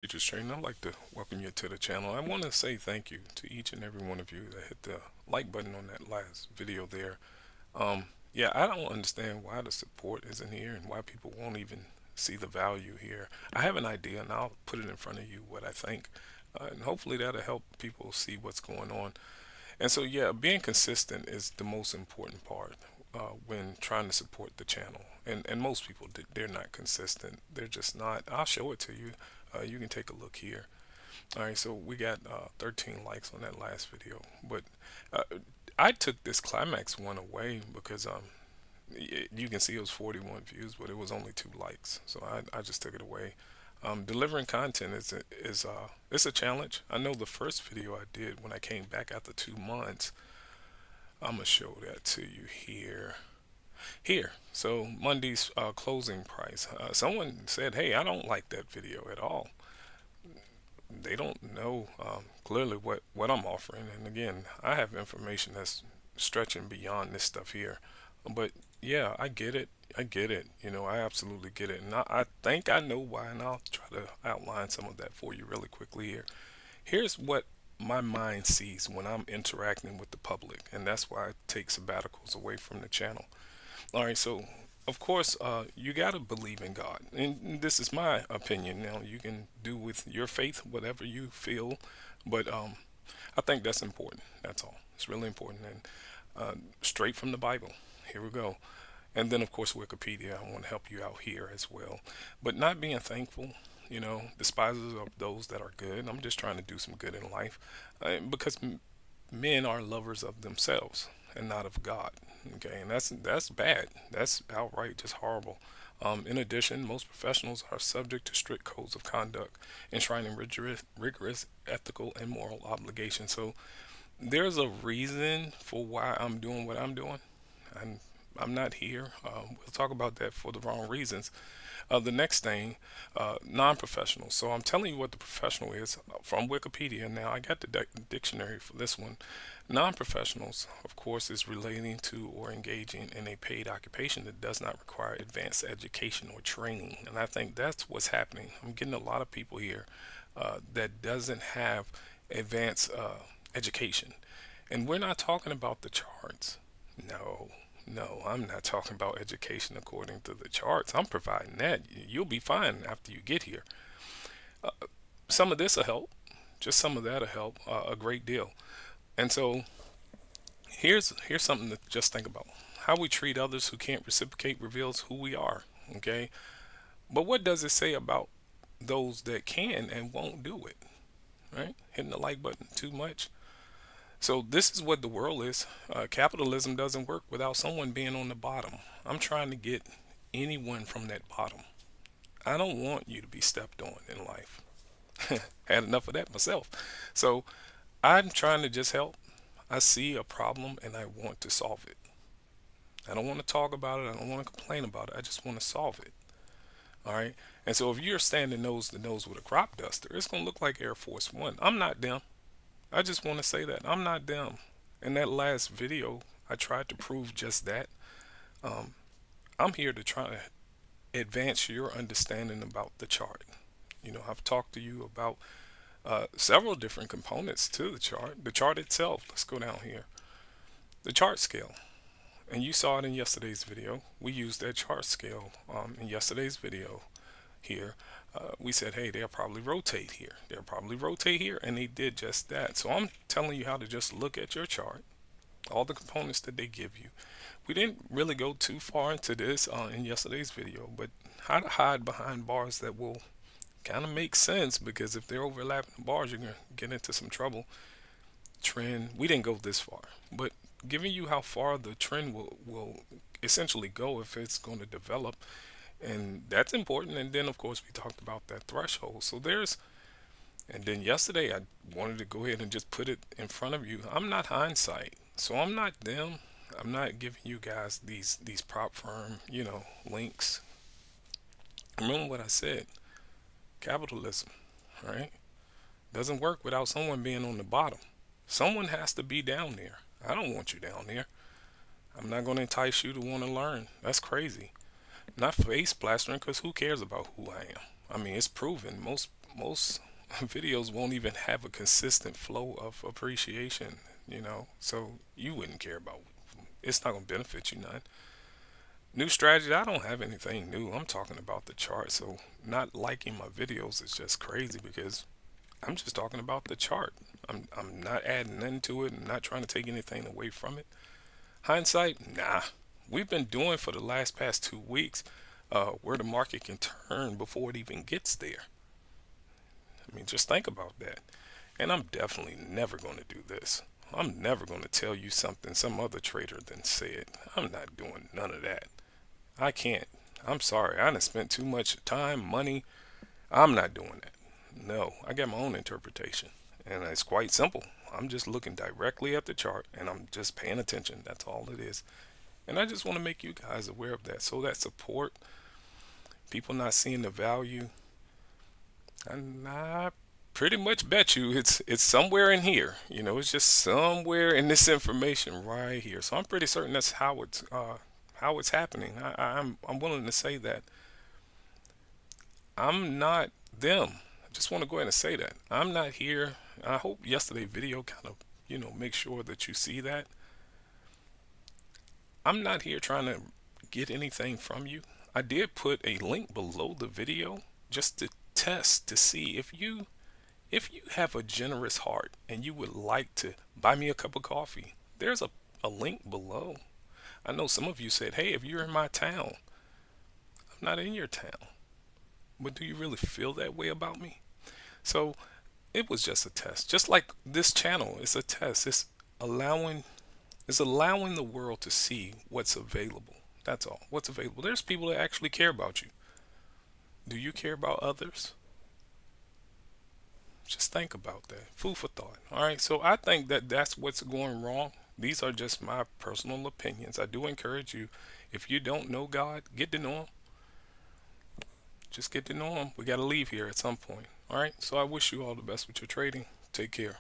Futures Trading. I'd like to welcome you to the channel. I want to say thank you to each and every one of you that hit the like button on that last video there. Yeah, I don't understand why the support isn't here and why people won't even see the value here. I have an idea and I'll put it in front of you what I think. And hopefully that'll help people see what's going on. And so, yeah, being consistent is the most important part when trying to support the channel. And most people, they're not consistent. They're just not. I'll show it to you. You can take a look here. All right, so we got 13 likes on that last video. But uh, I took this climax one away because you can see it was 41 views, but it was only 2 likes. So I just took it away. Delivering content it's a challenge. I know the first video I did when I came back after 2 months. I'm gonna show that to you here. Here, so Monday's closing price. Someone said, "Hey, I don't like that video at all." They don't know clearly what I'm offering. And again, I have information that's stretching beyond this stuff here. But yeah, I get it. I get it. I absolutely get it. And I think I know why, and I'll try to outline some of that for you really quickly here. Here's what my mind sees when I'm interacting with the public, and that's why I take sabbaticals away from the channel. All right, so of course, you got to believe in God. And this is my opinion. Now, you can do with your faith whatever you feel, but I think that's important. That's all. It's really important. And straight from the Bible. Here we go. And then, of course, Wikipedia. I want to help you out here as well. But not being thankful, despisers of those that are good. I'm just trying to do some good in life because men are lovers of themselves and not of God. Okay, and that's bad. That's outright just horrible. In addition, most professionals are subject to strict codes of conduct, enshrining rigorous ethical and moral obligations. So there's a reason for why I'm doing what I'm doing, and I'm not here. We'll talk about that for the wrong reasons. The next thing, non-professional. So I'm telling you what the professional is from Wikipedia. Now I got the dictionary for this one. Non-professionals, of course, is relating to or engaging in a paid occupation that does not require advanced education or training. And I think that's what's happening. I'm getting a lot of people here that doesn't have advanced education. And we're not talking about the charts. No, no, I'm not talking about education according to the charts. I'm providing that. You'll be fine after you get here. Uh, some of this will help. Just some of that will help a great deal. And so here's something to just think about. How we treat others who can't reciprocate reveals who we are. Okay. But what does it say about those that can and won't do it? Right? Hitting the like button too much. So this is what the world is. Capitalism doesn't work without someone being on the bottom. I'm trying to get anyone from that bottom. I don't want you to be stepped on in life. Had enough of that myself. So I'm trying to just help. I see a problem and I want to solve it. I don't want to talk about it. I don't want to complain about it. I just want to solve it. All right. And so if you're standing nose to nose with a crop duster, it's going to look like Air Force One. I'm not them. I just want to say that I'm not them. In that last video, I tried to prove just that. Um, I'm here to try to advance your understanding about the chart. I've talked to you about several different components to the chart itself. Let's go down here. The chart scale. And you saw it in yesterday's video. We used that chart scale in yesterday's video here. We said, hey, they'll probably rotate here. They'll probably rotate here. And they did just that. So I'm telling you how to just look at your chart, all the components that they give you. We didn't really go too far into this in yesterday's video, but how to hide behind bars that will kind of make sense, because if they're overlapping the bars, you're going to get into some trouble. Trend, we didn't go this far, but giving you how far the trend will essentially go if it's going to develop, and that's important. And then of course we talked about that threshold. So and then yesterday I wanted to go ahead and just put it in front of you. I'm not hindsight, so I'm not them. I'm not giving you guys these prop firm links. Remember what I said. Capitalism, right, doesn't work without someone being on the bottom. Someone has to be down there. I don't want you down there. I'm not going to entice you to want to learn. That's crazy. Not face plastering, because who cares about who I am? I mean, it's proven. most videos won't even have a consistent flow of appreciation, so you wouldn't care about. It's not going to benefit you none. New strategy, I don't have anything new. I'm talking about the chart. So not liking my videos is just crazy because I'm just talking about the chart. I'm not adding nothing to it. I'm not trying to take anything away from it. Hindsight, nah. We've been doing for the last past 2 weeks where the market can turn before it even gets there. I mean, just think about that. And I'm definitely never going to do this. I'm never going to tell you something some other trader then said. I'm not doing none of that. I can't. I'm sorry. I done spent too much time, money. I'm not doing that. No, I got my own interpretation. And it's quite simple. I'm just looking directly at the chart and I'm just paying attention. That's all it is. And I just want to make you guys aware of that. So that support, people not seeing the value, and I pretty much bet you it's somewhere in here. It's just somewhere in this information right here. So I'm pretty certain that's how it's happening. I'm willing to say that I'm not them. I just want to go ahead and say that I'm not here. I hope yesterday video kind of make sure that you see that I'm not here trying to get anything from you. I did put a link below the video just to test to see if you have a generous heart and you would like to buy me a cup of coffee. There's a link below. I know some of you said, hey, if you're in my town, I'm not in your town. But do you really feel that way about me? So it was just a test. Just like this channel is a test. Allowing it's allowing the world to see what's available. That's all. What's available. There's people that actually care about you. Do you care about others? Just think about that. Food for thought. All right. So I think that that's what's going wrong. These are just my personal opinions. I do encourage you, if you don't know God, get to know Him. Just get to know Him. We got to leave here at some point. All right. So I wish you all the best with your trading. Take care.